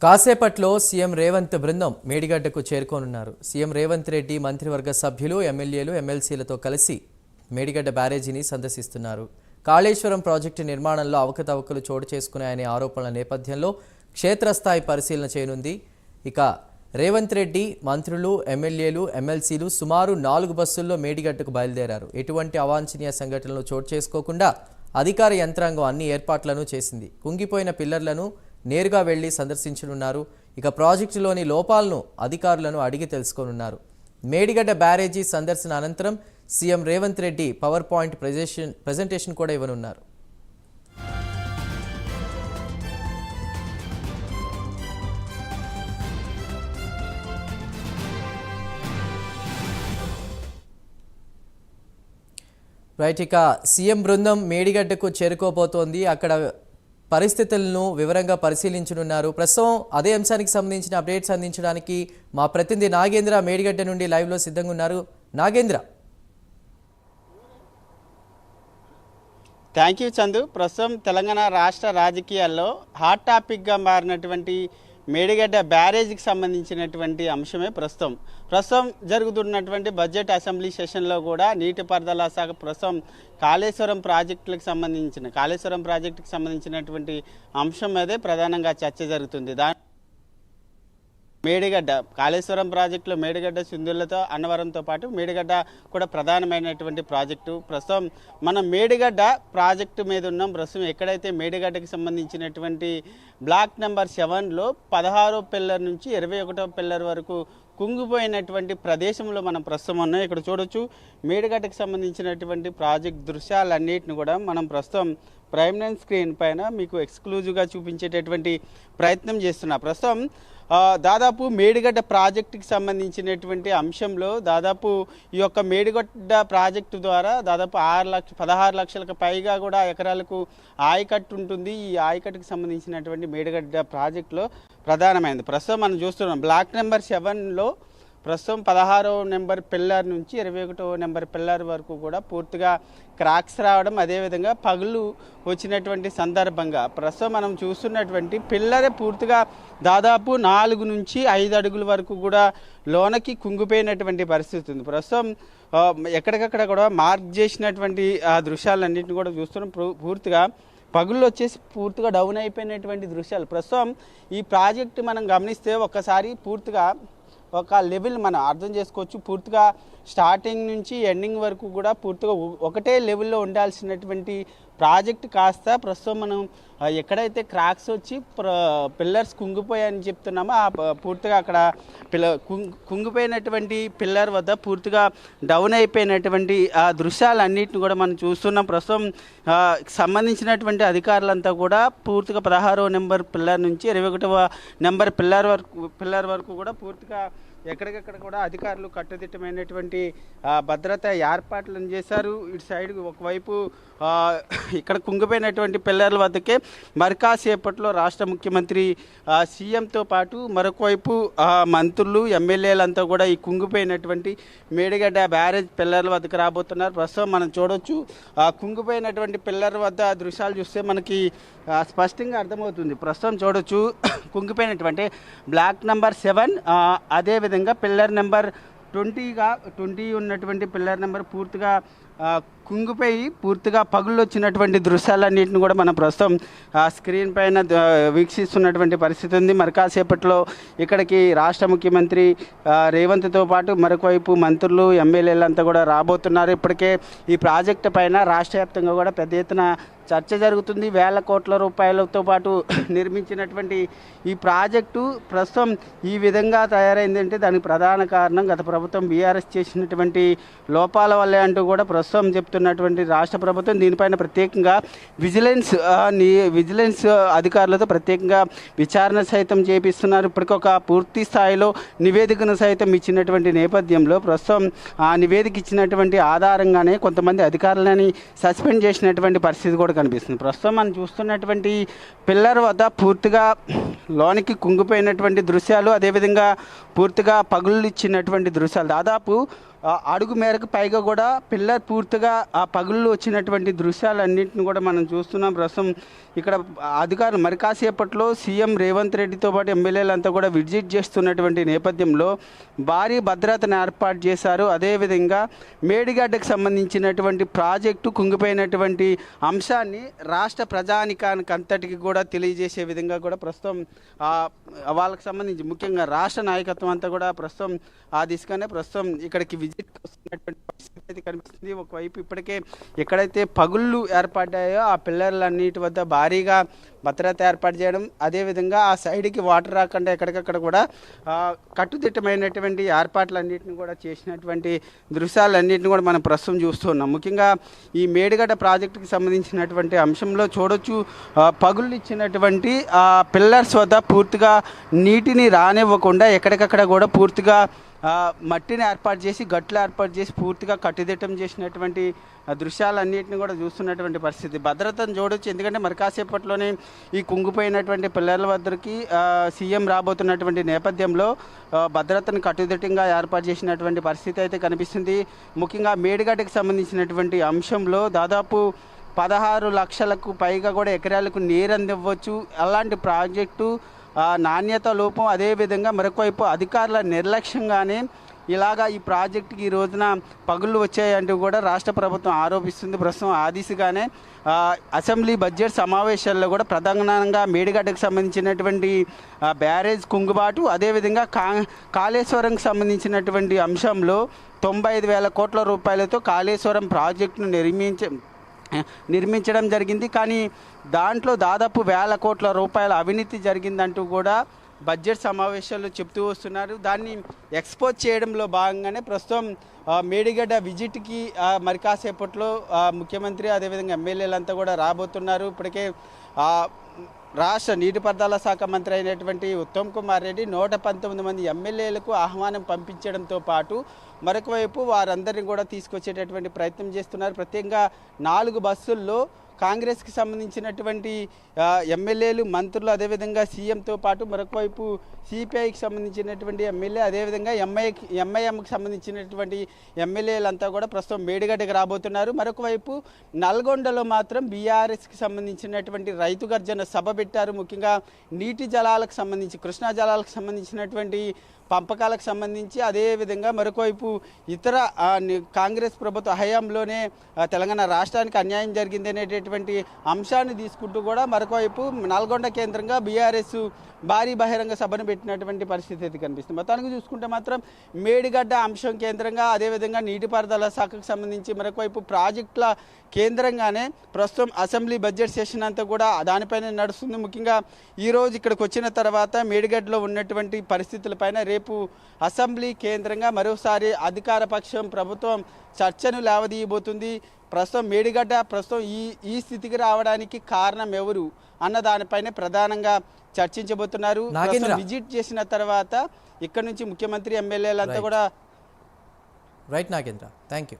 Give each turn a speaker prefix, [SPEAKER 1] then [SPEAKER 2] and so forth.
[SPEAKER 1] కాసేపట్లో సీఎం రేవంత్ బృందం మేడిగడ్డకు చేరుకోనున్నారు. సీఎం రేవంత్ రెడ్డి మంత్రివర్గ సభ్యులు, ఎమ్మెల్యేలు, ఎమ్మెల్సీలతో కలిసి మేడిగడ్డ బ్యారేజీని సందర్శిస్తున్నారు. కాళేశ్వరం ప్రాజెక్టు నిర్మాణంలో అవకతవకలు చోటు చేసుకున్నాయనే ఆరోపణల నేపథ్యంలో క్షేత్రస్థాయి పరిశీలన చేయనుంది. ఇక రేవంత్ రెడ్డి మంత్రులు, ఎమ్మెల్యేలు, ఎమ్మెల్సీలు సుమారు 4 బస్సుల్లో మేడిగడ్డకు బయలుదేరారు. ఎటువంటి అవాంఛనీయ సంఘటనలు చోటు చేసుకోకుండా అధికార యంత్రాంగం అన్ని ఏర్పాట్లను చేసింది. కుంగిపోయిన పిల్లర్లను నేరుగా వెళ్లి సందర్శించనున్నారు. ఇక ప్రాజెక్టులోని లోపాలను అధికారులను అడిగి తెలుసుకోనున్నారు. మేడిగడ్డ బ్యారేజీ సందర్శన అనంతరం CM Revanth Reddy power point presentation కూడా ఇవ్వనున్నారు. రైట్, ఇక సీఎం బృందం మేడిగడ్డకు చేరుకోబోతోంది. అక్కడ పరిస్థితులను వివరంగా పరిశీలించనున్నారు. ప్రస్తుతం అదే అంశానికి సంబంధించిన అప్డేట్స్ అందించడానికి మా ప్రతినిధి నాగేంద్ర మేడిగడ్డ నుండి లైవ్లో సిద్ధంగా ఉన్నారు. నాగేంద్ర.
[SPEAKER 2] Thank you Chandu. ప్రస్తుతం తెలంగాణ రాష్ట్ర రాజకీయాల్లో హాట్ టాపిక్గా మారినటువంటి మేడిగడ్డ బ్యారేజీకి సంబంధించినటువంటి అంశమే ప్రస్తుతం జరుగుతున్నటువంటి బడ్జెట్ అసెంబ్లీ సెషన్లో కూడా నీటిపారుదల శాఖ ప్రస్తుతం కాళేశ్వరం ప్రాజెక్టుకి సంబంధించినటువంటి అంశం మీదే ప్రధానంగా చర్చ జరుగుతుంది. మేడిగడ్డ కాళేశ్వరం ప్రాజెక్టులో మేడిగడ్డ సింధులతో అన్నవరంతో పాటు మేడిగడ్డ కూడా ప్రధానమైనటువంటి ప్రాజెక్టు. ప్రస్తుతం మనం మేడిగడ్డ ప్రాజెక్టు మీద ఉన్నాం. ప్రస్తుతం ఎక్కడైతే మేడిగడ్డకి సంబంధించినటువంటి బ్లాక్ నెంబర్ 7లో 16వ పిల్లర్ నుంచి 21వ పిల్లర్ వరకు కుంగిపోయినటువంటి ప్రదేశంలో మనం ప్రస్తుతం ఉన్నాం. ఇక్కడ చూడొచ్చు మేడిగడ్డకి సంబంధించినటువంటి ప్రాజెక్ట్ దృశ్యాలన్నిటిని కూడా మనం ప్రస్తుతం ప్రైమ్ లైన్ స్క్రీన్ పైన మీకు ఎక్స్క్లూజివ్గా చూపించేటటువంటి ప్రయత్నం చేస్తున్నాం. ప్రస్తుతం దాదాపు మేడిగడ్డ ప్రాజెక్టుకి సంబంధించినటువంటి అంశంలో దాదాపు ఈ యొక్క మేడిగడ్డ ప్రాజెక్టు ద్వారా దాదాపు 16 లక్షలకు పైగా కూడా ఎకరాలకు ఆయకట్టు ఉంటుంది. ఈ ఆయకట్టుకు సంబంధించినటువంటి మేడిగడ్డ ప్రాజెక్టులో ప్రధానమైనది. ప్రస్తుతం మనం చూస్తున్నాం బ్లాక్ నెంబర్ 7లో ప్రస్తుతం 16వ నెంబర్ పిల్లర్ నుంచి 21వ నెంబర్ పిల్లర్ వరకు కూడా పూర్తిగా క్రాక్స్ రావడం, అదేవిధంగా పగులు వచ్చినటువంటి సందర్భంగా ప్రస్తుతం మనం చూస్తున్నటువంటి పిల్లరే పూర్తిగా దాదాపు 4 నుంచి 5 అడుగుల వరకు కూడా లోనకి కుంగిపోయినటువంటి పరిస్థితి ఉంది. ప్రస్తుతం ఎక్కడికక్కడ కూడా మార్క్ చేసినటువంటి ఆ దృశ్యాలన్నింటినీ కూడా చూస్తున్నాం. పూర్తిగా పగుళ్ళు వచ్చేసి పూర్తిగా డౌన్ అయిపోయినటువంటి దృశ్యాలు. ప్రస్తుతం ఈ ప్రాజెక్టు మనం గమనిస్తే ఒక్కసారి పూర్తిగా ఒక లెవెల్ మనం అర్థం చేసుకోవచ్చు. పూర్తిగా స్టార్టింగ్ నుంచి ఎండింగ్ వరకు కూడా పూర్తిగా ఒకటే లెవెల్లో ఉండాల్సినటువంటి ప్రాజెక్ట్ కాస్త ప్రస్తుతం మనం ఎక్కడైతే క్రాక్స్ వచ్చి పిల్లర్స్ కుంగిపోయాయని చెప్తున్నామో ఆ పూర్తిగా అక్కడ కుంగిపోయినటువంటి పిల్లర్ వద్ద పూర్తిగా డౌన్ అయిపోయినటువంటి ఆ దృశ్యాలన్నింటిని కూడా మనం చూస్తున్నాం. ప్రస్తుతం సంబంధించినటువంటి అధికారులంతా కూడా పూర్తిగా 16వ నెంబర్ పిల్లర్ నుంచి 21వ నెంబర్ పిల్లర్ వరకు కూడా పూర్తిగా ఎక్కడికక్కడ కూడా అధికారులు కట్టుదిట్టమైనటువంటి భద్రత ఏర్పాట్లను చేశారు. ఇటు సైడ్ ఒకవైపు ఇక్కడ కుంగిపోయినటువంటి పిల్లర్ల వద్దకే మరికాసేపట్లో రాష్ట్ర ముఖ్యమంత్రి సీఎంతో పాటు మరొకవైపు మంత్రులు, ఎమ్మెల్యేలంతా కూడా ఈ కుంగిపోయినటువంటి మేడిగడ్డ బ్యారేజ్ పిల్లర్ల వద్దకు రాబోతున్నారు. ప్రస్తుతం మనం చూడొచ్చు కుంగిపోయినటువంటి పిల్లర్ వద్ద దృశ్యాలు చూస్తే మనకి స్పష్టంగా అర్థమవుతుంది. ప్రస్తుతం చూడొచ్చు కుంగిపోయినటువంటి బ్లాక్ నెంబర్ 7, అదేవిధంగా పిల్లర్ నెంబర్ 20 ఉన్నటువంటి పిల్లర్ నెంబర్ పూర్తిగా కుంగిపోయి పూర్తిగా పగుళ్ళు వచ్చినటువంటి దృశ్యాలన్నింటిని కూడా మనం ప్రస్తుతం స్క్రీన్ పైన వీక్షిస్తున్నటువంటి పరిస్థితి ఉంది. మరి కాసేపట్లో ఇక్కడికి రాష్ట్ర ముఖ్యమంత్రి రేవంత్తో పాటు మరొకవైపు మంత్రులు, ఎమ్మెల్యేలంతా కూడా రాబోతున్నారు. ఇప్పటికే ఈ ప్రాజెక్టు పైన రాష్ట్ర వ్యాప్తంగా కూడా పెద్ద ఎత్తున చర్చ జరుగుతుంది. వేల కోట్ల రూపాయలతో పాటు నిర్మించినటువంటి ఈ ప్రాజెక్టు ప్రస్తుతం ఈ విధంగా తయారైందంటే దానికి ప్రధాన కారణం గత ప్రభుత్వం బీఆర్ఎస్ చేసినటువంటి లోపాల వల్లే అంటూ కూడా ప్రస్తుతం చెప్తున్నటువంటి రాష్ట్ర ప్రభుత్వం దీనిపైన ప్రత్యేకంగా విజిలెన్స్ అధికారులతో ప్రత్యేకంగా విచారణ సైతం చేపిస్తున్నారు. ఇప్పటికొక పూర్తి స్థాయిలో నివేదికను సైతం ఇచ్చినటువంటి నేపథ్యంలో ప్రస్తుతం ఆ నివేదిక ఇచ్చినటువంటి ఆధారంగానే కొంతమంది అధికారులని సస్పెండ్ చేసినటువంటి పరిస్థితి కూడా కనిపిస్తుంది. ప్రస్తుతం మనం చూస్తున్నటువంటి పిల్లర్ వద్ద పూర్తిగా లోనికి కుంగిపోయినటువంటి దృశ్యాలు, అదేవిధంగా పూర్తిగా పగుళ్ళు ఇచ్చినటువంటి దృశ్యాలు దాదాపు అడుగు మేరకు పైగా కూడా పిల్లర్ పూర్తిగా ఆ పగుళ్ళు వచ్చినటువంటి దృశ్యాలన్నింటిని కూడా మనం చూస్తున్నాం. ప్రస్తుతం ఇక్కడ అధికారులు మరి కాసేపట్లో సీఎం రేవంత్ రెడ్డితో పాటు ఎమ్మెల్యేలంతా కూడా విజిట్ చేస్తున్నటువంటి నేపథ్యంలో భారీ భద్రతను ఏర్పాటు చేశారు. అదేవిధంగా మేడిగడ్డకు సంబంధించినటువంటి ప్రాజెక్టు కుంగిపోయినటువంటి అంశాన్ని రాష్ట్ర ప్రజానికానికి అంతటికి కూడా తెలియజేసే విధంగా కూడా ప్రస్తుతం వాళ్ళకి సంబంధించి ముఖ్యంగా రాష్ట్ర నాయకత్వం అంతా కూడా ప్రస్తుతం ఆ దిశగానే ప్రస్తుతం ఇక్కడికి విజిట్ వస్తున్నటువంటి పరిస్థితి అయితే కనిపిస్తుంది. ఒకవైపు ఇప్పటికే ఎక్కడైతే పగుళ్ళు ఏర్పడ్డాయో ఆ పిల్లర్లన్నిటి వద్ద భారీగా భద్రత ఏర్పాటు చేయడం, అదేవిధంగా ఆ సైడ్కి వాటర్ రాకుండా ఎక్కడికక్కడ కూడా కట్టుదిట్టమైనటువంటి ఏర్పాట్లన్నింటిని కూడా చేసినటువంటి దృశ్యాలన్నింటిని కూడా మనం ప్రస్తుతం చూస్తున్నాం. ముఖ్యంగా ఈ మేడిగడ్డ ప్రాజెక్టుకి సంబంధించినటువంటి అంశంలో చూడొచ్చు, పగుళ్ళు ఇచ్చినటువంటి పిల్లర్స్ వద్ద పూర్తిగా నీటిని రానివ్వకుండా ఎక్కడికక్కడ కూడా పూర్తిగా మట్టిని ఏర్పాటు చేసి గట్లు ఏర్పాటు చేసి పూర్తిగా కట్టుదిట్టం చేసినటువంటి దృశ్యాలన్నింటినీ కూడా చూస్తున్నటువంటి పరిస్థితి. భద్రతను చూడొచ్చు, ఎందుకంటే మరి కాసేపట్లోనే ఈ కుంగిపోయినటువంటి పిల్లర్ల వద్దకి సీఎం రాబోతున్నటువంటి నేపథ్యంలో భద్రతను కట్టుదిట్టంగా ఏర్పాటు చేసినటువంటి పరిస్థితి అయితే కనిపిస్తుంది. ముఖ్యంగా మేడిగడ్డకు సంబంధించినటువంటి అంశంలో దాదాపు 16 లక్షలకు పైగా కూడా ఎకరాలకు నీరు అందివ్వచ్చు. అలాంటి ప్రాజెక్టు నాణ్యత లోపం, అదేవిధంగా మరొకవైపు అధికారుల నిర్లక్ష్యంగానే ఇలాగా ఈ ప్రాజెక్టుకి ఈ రోజున పగుళ్ళు వచ్చాయంటూ కూడా రాష్ట్ర ప్రభుత్వం ఆరోపిస్తుంది. ప్రస్తుతం ఆ దిశగానే అసెంబ్లీ బడ్జెట్ సమావేశాల్లో కూడా ప్రధానంగా మేడిగడ్డకు సంబంధించినటువంటి బ్యారేజ్ కుంగుబాటు, అదేవిధంగా కాళేశ్వరంకి సంబంధించినటువంటి అంశంలో 95,000 కోట్ల రూపాయలతో కాళేశ్వరం ప్రాజెక్టును నిర్మించడం జరిగింది. కానీ దాంట్లో దాదాపు 1,000 కోట్ల రూపాయల అవినీతి జరిగిందంటూ కూడా బడ్జెట్ సమావేశాల్లో చెప్తూ వస్తున్నారు. దాన్ని ఎక్స్పోజ్ చేయడంలో భాగంగానే ప్రస్తుతం మేడిగడ్డ విజిట్కి మరి కాసేపట్లో ముఖ్యమంత్రి అదేవిధంగా ఎమ్మెల్యేలంతా కూడా రాబోతున్నారు. ఇప్పటికే రాష్ట్ర నీటిపారుదల శాఖ మంత్రి అయినటువంటి ఉత్తమ్ కుమార్ రెడ్డి 119 మంది ఎమ్మెల్యేలకు ఆహ్వానం పంపించడంతో పాటు మరొక వైపు వారందరినీ కూడా తీసుకొచ్చేటటువంటి ప్రయత్నం చేస్తున్నారు. ప్రత్యేకంగా 4 బస్సుల్లో కాంగ్రెస్కి సంబంధించినటువంటి ఎమ్మెల్యేలు, మంత్రులు, అదేవిధంగా సీఎంతో పాటు మరొక వైపు సిపిఐకి సంబంధించినటువంటి ఎమ్మెల్యే, అదేవిధంగా ఎంఐఎంకి సంబంధించినటువంటి ఎమ్మెల్యేలంతా కూడా ప్రస్తుతం మేడిగడ్డకి రాబోతున్నారు. మరొక వైపు నల్గొండలో మాత్రం బీఆర్ఎస్కి సంబంధించినటువంటి రైతు గర్జన సభ పెట్టారు. ముఖ్యంగా నీటి జలాలకు సంబంధించి, కృష్ణా జలాలకు సంబంధించినటువంటి పంపకాలకు సంబంధించి, అదేవిధంగా మరొకవైపు ఇతర కాంగ్రెస్ ప్రభుత్వ హయాంలోనే తెలంగాణ రాష్ట్రానికి అన్యాయం జరిగింది అనేటటువంటి అంశాన్ని తీసుకుంటూ కూడా మరొకవైపు నల్గొండ కేంద్రంగా బీఆర్ఎస్ భారీ బహిరంగ సభను పెట్టినటువంటి పరిస్థితి అయితే కనిపిస్తుంది. మొత్తానికి చూసుకుంటే మాత్రం మేడిగడ్డ అంశం కేంద్రంగా, అదేవిధంగా నీటిపారుదల శాఖకు సంబంధించి మరొకవైపు ప్రాజెక్టుల కేంద్రంగానే ప్రస్తుతం అసెంబ్లీ బడ్జెట్ సెషన్ అంతా కూడా దానిపైన నడుస్తుంది. ముఖ్యంగా ఈరోజు ఇక్కడికి వచ్చిన తర్వాత మేడిగడ్డలో ఉన్నటువంటి పరిస్థితులపైన రేపు అసెంబ్లీ కేంద్రంగా మరోసారి అధికార పక్షం ప్రభుత్వం చర్చను లేవదీయబోతుంది. ప్రస్తుతం మేడిగడ్డ ప్రస్తుతం ఈ స్థితికి రావడానికి కారణం ఎవరు అన్న దానిపైన ప్రధానంగా చర్చించబోతున్నారు. విజిట్ చేసిన తర్వాత ఇక్కడ నుంచి ముఖ్యమంత్రి ఎమ్మెల్యేలంతా కూడా
[SPEAKER 1] రైట్ నాగేంద్ర, థ్యాంక్ యూ.